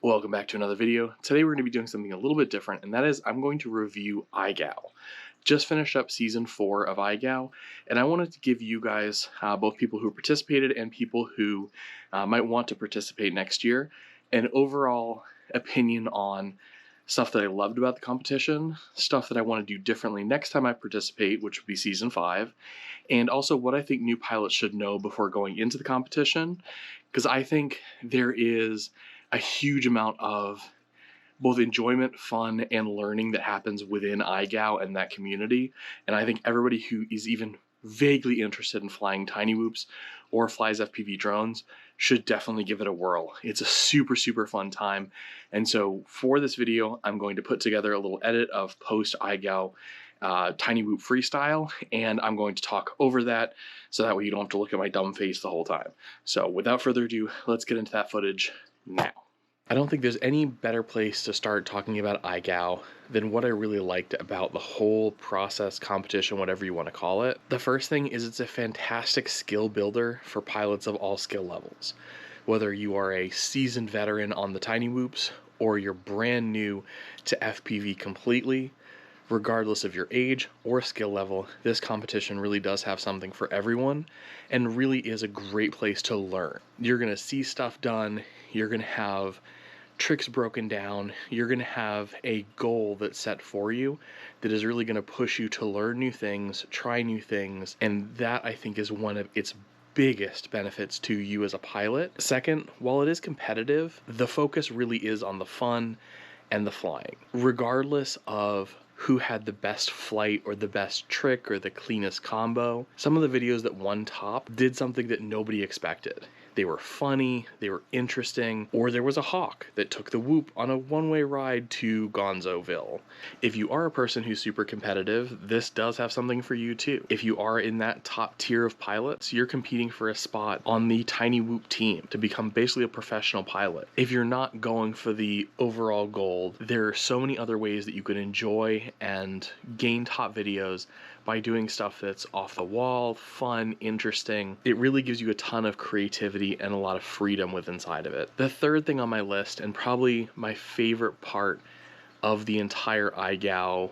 Welcome back to another video. Today we're going to be doing something a little bit different, and that is I'm going to review IGOW. Just finished up season 4 of IGOW, and I wanted to give you guys, both people who participated and people who might want to participate next year, an overall opinion on stuff that I loved about the competition, stuff that I want to do differently next time I participate, which would be season 5, and also what I think new pilots should know before going into the competition, because I think there is a huge amount of both enjoyment, fun, and learning that happens within IGOW and that community. And I think everybody who is even vaguely interested in flying tiny whoops or flies FPV drones should definitely give it a whirl. It's a super fun time. And so for this video, I'm going to put together a little edit of post IGOW tiny whoop freestyle, and I'm going to talk over that so that way you don't have to look at my dumb face the whole time. So without further ado, let's get into that footage now. I don't think there's any better place to start talking about IGOW than what I really liked about the whole process, competition, whatever you want to call it. The first thing is it's a fantastic skill builder for pilots of all skill levels. Whether you are a seasoned veteran on the tiny whoops or you're brand new to FPV completely, regardless of your age or skill level, this competition really does have something for everyone and really is a great place to learn. You're going to see stuff done, you're going to have tricks broken down, you're going to have a goal that's set for you that is really going to push you to learn new things, try new things, and that I think is one of its biggest benefits to you as a pilot. Second, while it is competitive, the focus really is on the fun and the flying. Regardless of who had the best flight or the best trick or the cleanest combo, some of the videos that won top did something that nobody expected. They were funny, they were interesting, or there was a hawk that took the whoop on a one-way ride to Gonzoville. If you are a person who's super competitive, this does have something for you too. If you are in that top tier of pilots, you're competing for a spot on the tiny whoop team to become basically a professional pilot. If you're not going for the overall gold, there are so many other ways that you can enjoy and gain top videos by doing stuff that's off the wall, fun, interesting. It really gives you a ton of creativity and a lot of freedom with inside of it. The third thing on my list, and probably my favorite part of the entire IGOW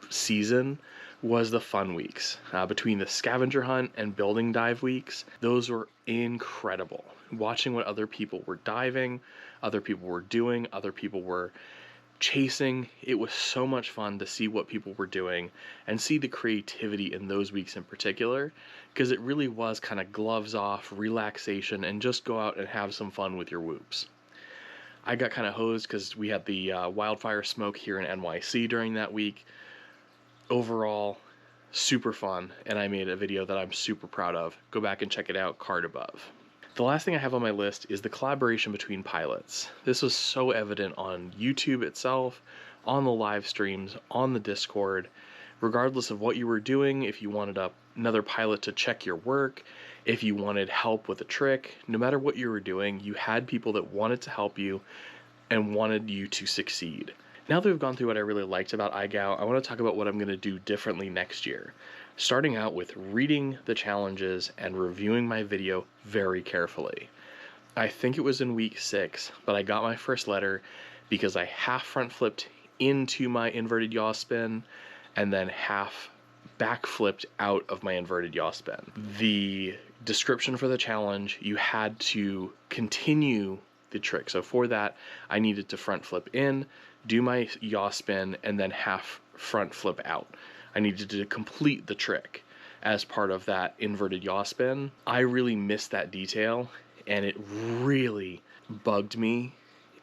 season, was the fun weeks. Between the scavenger hunt and building dive weeks, those were incredible. Watching what other people were diving, other people were doing, other people were chasing, it was so much fun to see what people were doing and see the creativity in those weeks in particular, because it really was kind of gloves off, relaxation, and just go out and have some fun with your whoops. I got kind of hosed because we had the wildfire smoke here in NYC during that week. Overall, super fun, and I made a video that I'm super proud of. Go back and check it out, card above. The last thing I have on my list is the collaboration between pilots. This was so evident on YouTube itself, on the live streams, on the Discord. Regardless of what you were doing, if you wanted another pilot to check your work, if you wanted help with a trick, no matter what you were doing, you had people that wanted to help you and wanted you to succeed. Now that we've gone through what I really liked about IGOW, I want to talk about what I'm going to do differently next year. Starting out with reading the challenges and reviewing my video very carefully. I think it was in week 6, but I got my first letter because I half front flipped into my inverted yaw spin and then half back flipped out of my inverted yaw spin. The description for the challenge, you had to continue the trick. So for that, I needed to front flip in, do my yaw spin, and then half front flip out. I needed to complete the trick as part of that inverted yaw spin. I really missed that detail, and it really bugged me.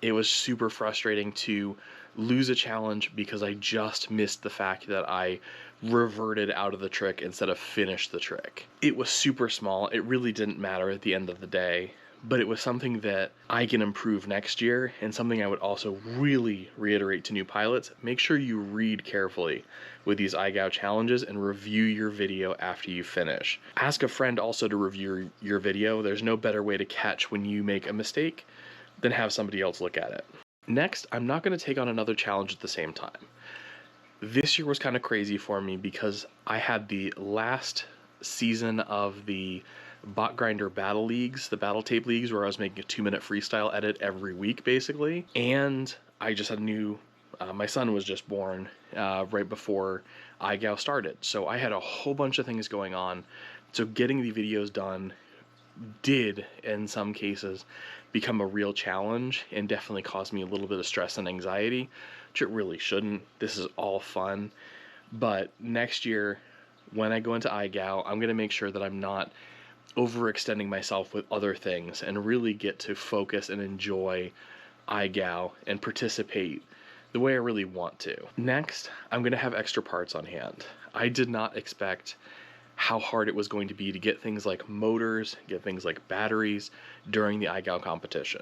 It was super frustrating to lose a challenge because I just missed the fact that I reverted out of the trick instead of finished the trick. It was super small. It really didn't matter at the end of the day, but it was something that I can improve next year, and something I would also really reiterate to new pilots. Make sure you read carefully with these IGOW challenges and review your video after you finish. Ask a friend also to review your video. There's no better way to catch when you make a mistake than have somebody else look at it. Next, I'm not going to take on another challenge at the same time. This year was kind of crazy for me because I had the last season of the bot grinder battle leagues, the battle tape leagues, where I was making a 2-minute freestyle edit every week, basically. And I just had a new, my son was just born right before IGOW started. So I had a whole bunch of things going on. So getting the videos done did, in some cases, become a real challenge and definitely caused me a little bit of stress and anxiety, which it really shouldn't. This is all fun. But next year, when I go into IGOW, I'm going to make sure that I'm not overextending myself with other things and really get to focus and enjoy IGOW and participate the way I really want to. Next, I'm going to have extra parts on hand. I did not expect how hard it was going to be to get things like motors, get things like batteries during the IGOW competition.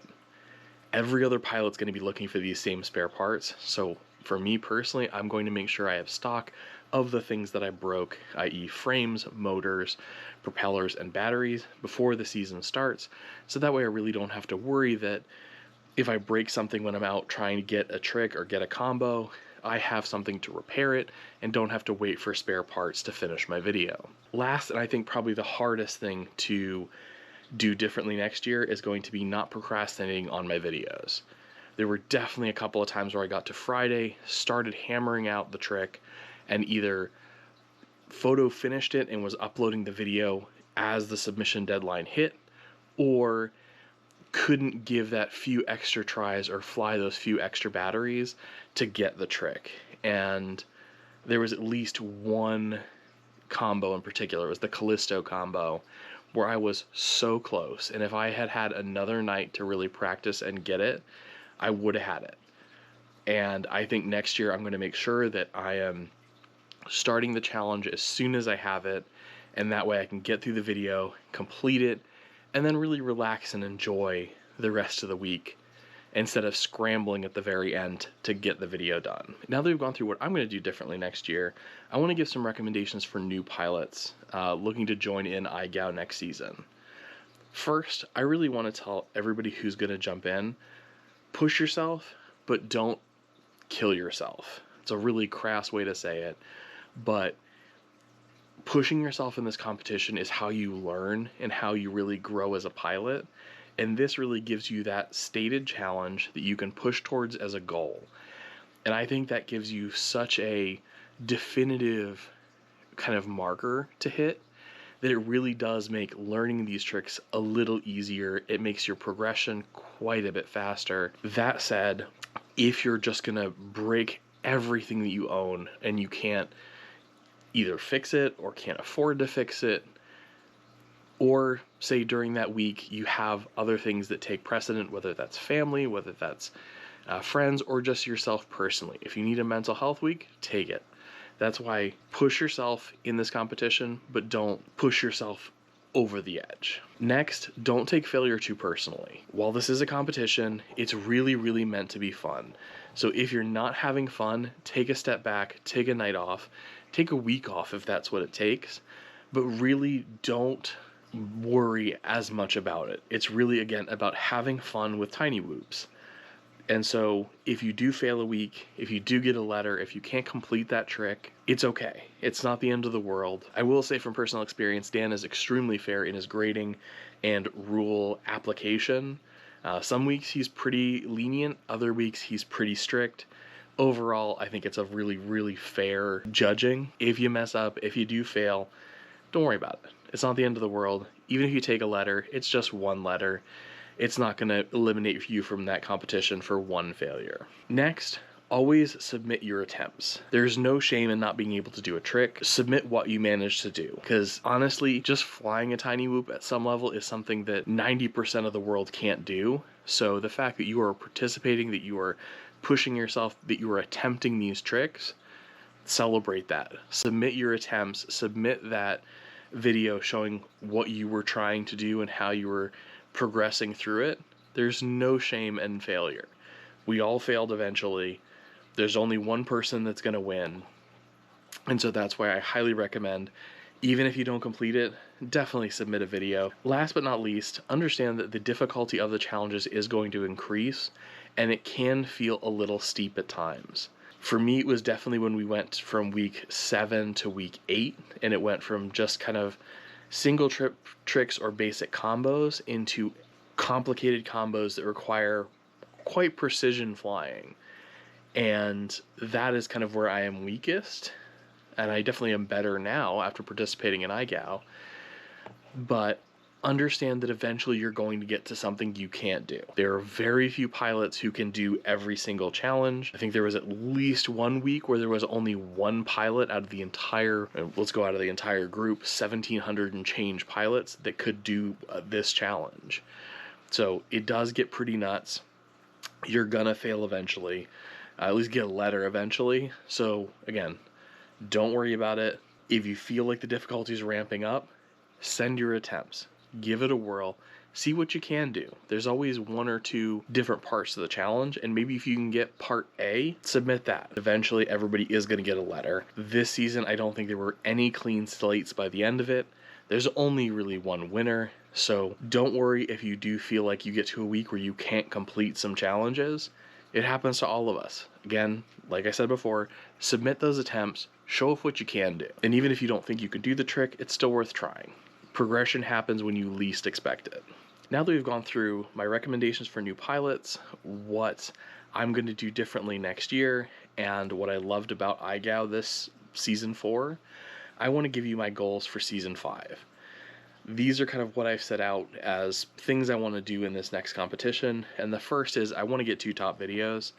Every other pilot's going to be looking for these same spare parts, so for me personally, I'm going to make sure I have stock of the things that I broke, i.e. frames, motors, propellers, and batteries before the season starts, so that way I really don't have to worry that if I break something when I'm out trying to get a trick or get a combo, I have something to repair it and don't have to wait for spare parts to finish my video. Last, and I think probably the hardest thing to do differently next year, is going to be not procrastinating on my videos. There were definitely a couple of times where I got to Friday, started hammering out the trick, and either photo finished it and was uploading the video as the submission deadline hit, or couldn't give that few extra tries or fly those few extra batteries to get the trick. And there was at least one combo in particular, it was the Callisto combo, where I was so close, and if I had had another night to really practice and get it, I would have had it. And I think next year I'm going to make sure that I am starting the challenge as soon as I have it, and that way I can get through the video, complete it, and then really relax and enjoy the rest of the week instead of scrambling at the very end to get the video done. Now that we've gone through what I'm going to do differently next year, I want to give some recommendations for new pilots looking to join in IGOW next season. First, I really want to tell everybody who's going to jump in, push yourself, but don't kill yourself. It's a really crass way to say it, but pushing yourself in this competition is how you learn and how you really grow as a pilot. And this really gives you that stated challenge that you can push towards as a goal. And I think that gives you such a definitive kind of marker to hit that it really does make learning these tricks a little easier. It makes your progression quite a bit faster. That said, if you're just gonna break everything that you own and you can't either fix it or can't afford to fix it, or say during that week you have other things that take precedent, whether that's family, whether that's friends, or just yourself personally. If you need a mental health week, take it. That's why push yourself in this competition, but don't push yourself over the edge. Next, don't take failure too personally. While this is a competition, it's really, really meant to be fun. So if you're not having fun, take a step back, take a night off, take a week off if that's what it takes, but really don't worry as much about it. It's really, again, about having fun with tiny whoops. And so if you do fail a week, if you do get a letter, if you can't complete that trick, it's okay. It's not the end of the world. I will say from personal experience, Dan is extremely fair in his grading and rule application. Some weeks he's pretty lenient, other weeks he's pretty strict. Overall, I think it's a really, really fair judging. If you mess up, if you do fail, don't worry about it. It's not the end of the world. Even if you take a letter, it's just one letter. It's not going to eliminate you from that competition for one failure. Next, always submit your attempts. There's no shame in not being able to do a trick. Submit what you managed to do. Because honestly, just flying a tiny whoop at some level is something that 90% of the world can't do. So the fact that you are participating, that you are pushing yourself, that you are attempting these tricks, celebrate that. Submit your attempts. Submit that video showing what you were trying to do and how you were progressing through it. There's no shame in failure. We all failed eventually. There's only one person that's going to win. And so that's why I highly recommend, even if you don't complete it, definitely submit a video. Last but not least, understand that the difficulty of the challenges is going to increase, and it can feel a little steep at times. For me, it was definitely when we went from week 7 to week 8, and it went from just kind of single trip tricks or basic combos into complicated combos that require quite precision flying. And that is kind of where I am weakest. And I definitely am better now after participating in IGOW. But understand that eventually you're going to get to something you can't do. There are very few pilots who can do every single challenge. I think there was at least 1 week where there was only one pilot out of the entire, let's go out of the entire group, 1,700 and change pilots that could do this challenge. So it does get pretty nuts. You're gonna fail eventually, at least get a letter eventually. So again, don't worry about it. If you feel like the difficulty is ramping up, send your attempts, give it a whirl, see what you can do. There's always 1 or 2 different parts to the challenge, and maybe if you can get part A, submit that. Eventually everybody is going to get a letter. This season I don't think there were any clean slates by the end of it. There's only really 1 winner, so don't worry if you do feel like you get to a week where you can't complete some challenges. It happens to all of us. Again, like I said before, submit those attempts, show off what you can do. And even if you don't think you could do the trick, it's still worth trying. Progression happens when you least expect it. Now that we've gone through my recommendations for new pilots, what I'm going to do differently next year, and what I loved about IGOW this season 4, I want to give you my goals for season 5. These are kind of what I've set out as things I want to do in this next competition. And the first is I want to get 2 top videos.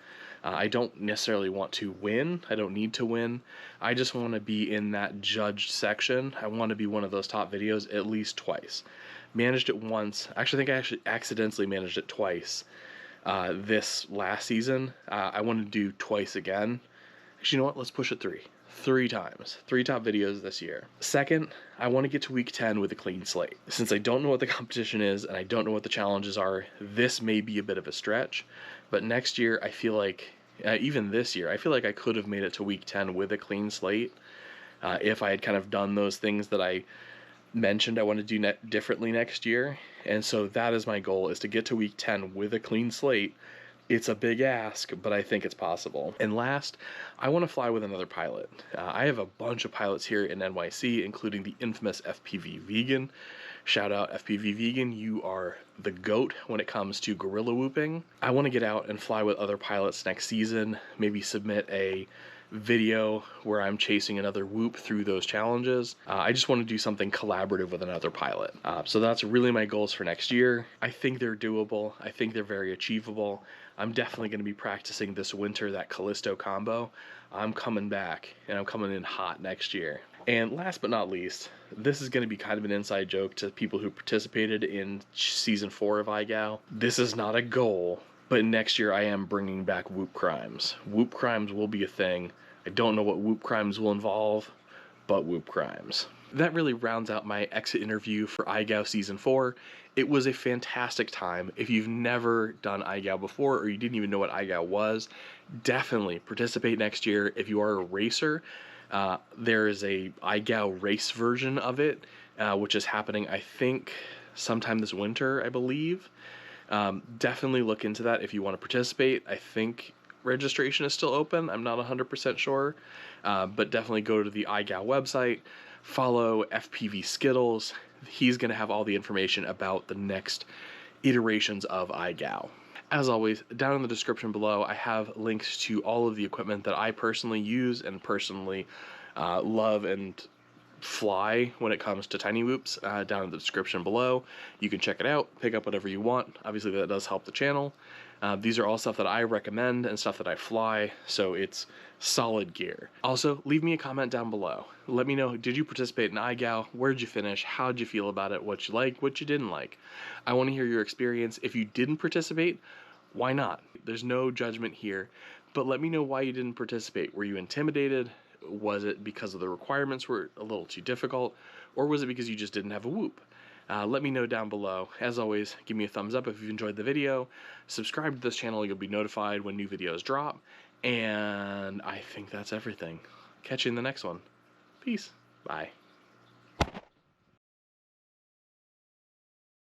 I don't necessarily want to win. I don't need to win. I just want to be in that judged section. I want to be one of those top videos at least twice. Managed it once. I think I actually accidentally managed it twice this last season. I want to do twice again. Actually, you know what? Let's push it 3 times. 3 top videos this year. Second, I want to get to week 10 with a clean slate. Since I don't know what the competition is and I don't know what the challenges are, this may be a bit of a stretch, but next year I feel like, even this year, I feel like I could have made it to week 10 with a clean slate if I had kind of done those things that I mentioned I want to do differently next year. And so that is my goal, is to get to week 10 with a clean slate. It's a big ask, but I think it's possible. And last, I want to fly with another pilot. I have a bunch of pilots here in NYC, including the infamous FPV Vegan. Shout out FPV Vegan, you are the GOAT when it comes to gorilla whooping. I want to get out and fly with other pilots next season, maybe submit a video where I'm chasing another whoop through those challenges. I just want to do something collaborative with another pilot. So that's really my goals for next year. I think they're doable. I think they're very achievable. I'm definitely going to be practicing this winter that Callisto combo. I'm coming back, and I'm coming in hot next year. And last but not least, this is going to be kind of an inside joke to people who participated in season 4 of IGOW. This is not a goal, but next year I am bringing back whoop crimes. Whoop crimes will be a thing. I don't know what whoop crimes will involve, but whoop crimes. That really rounds out my exit interview for IGOW Season 4. It was a fantastic time. If you've never done IGOW before, or you didn't even know what IGOW was, definitely participate next year. If you are a racer, there is a IGOW race version of it, which is happening, I think, sometime this winter, I believe. Definitely look into that if you want to participate. I think registration is still open. I'm not 100% sure, but definitely go to the IGOW website, follow FPV Skittles. He's going to have all the information about the next iterations of IGOW. As always, down in the description below, I have links to all of the equipment that I personally use and personally love and fly when it comes to tiny whoops, down in the description below. You can check it out, pick up whatever you want. Obviously that does help the channel. These are all stuff that I recommend and stuff that I fly, so it's solid gear. Also, leave me a comment down below. Let me know, did you participate in IGOW? Where'd you finish? How'd you feel about it? What you liked, what you didn't like? I want to hear your experience. If you didn't participate, why not? There's no judgment here, but let me know why you didn't participate. Were you intimidated? Was it because of the requirements were a little too difficult, or was it because you just didn't have a whoop? Let me know down below. As always, give me a thumbs up if you've enjoyed the video. Subscribe to this channel, you'll be notified when new videos drop. And I think that's everything. Catch you in the next one. Peace. Bye.